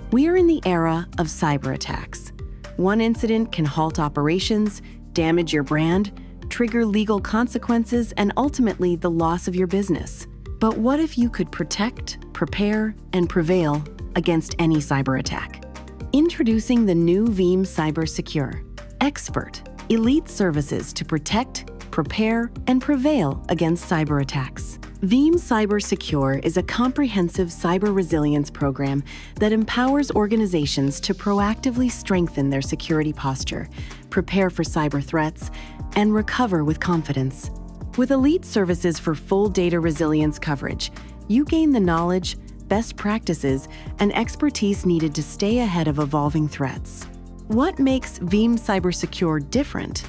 We are in the era of cyberattacks. One incident can halt operations, damage your brand, trigger legal consequences, and ultimately the loss of your business. But what if you could protect, prepare, and prevail against any cyber attack? Introducing the new Veeam Cyber Secure. Expert, elite services to protect, prepare, and prevail against cyber attacks. Veeam Cyber Secure is a comprehensive cyber resilience program that empowers organizations to proactively strengthen their security posture, prepare for cyber threats, and recover with confidence. With elite services for full data resilience coverage, you gain the knowledge, best practices, and expertise needed to stay ahead of evolving threats. What makes Veeam Cyber Secure different?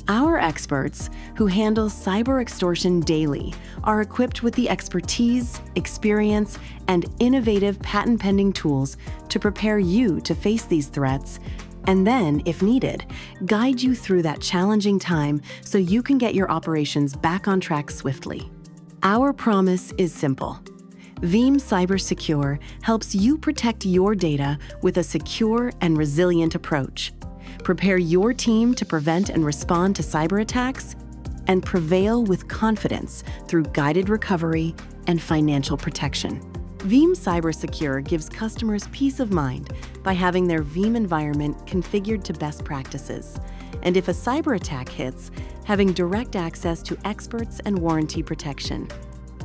Our experts, who handle cyber extortion daily, are equipped with the expertise, experience, and innovative patent-pending tools to prepare you to face these threats, and then, if needed, guide you through that challenging time so you can get your operations back on track swiftly. Our promise is simple. Veeam Cyber Secure helps you protect your data with a secure and resilient approach. Prepare your team to prevent and respond to cyber attacks, and prevail with confidence through guided recovery and financial protection. Veeam Cyber Secure gives customers peace of mind by having their Veeam environment configured to best practices. And if a cyber attack hits, having direct access to experts and warranty protection.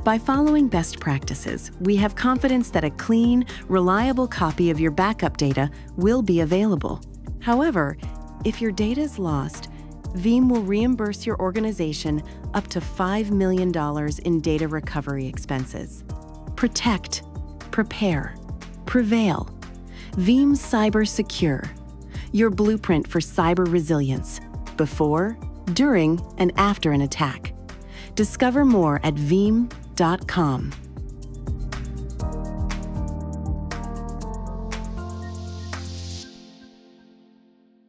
By following best practices, we have confidence that a clean, reliable copy of your backup data will be available. However, if your data is lost, Veeam will reimburse your organization up to $5 million in data recovery expenses. Protect, prepare, prevail. Veeam Cyber Secure, your blueprint for cyber resilience, before, during, and after an attack. Discover more at veeam.com.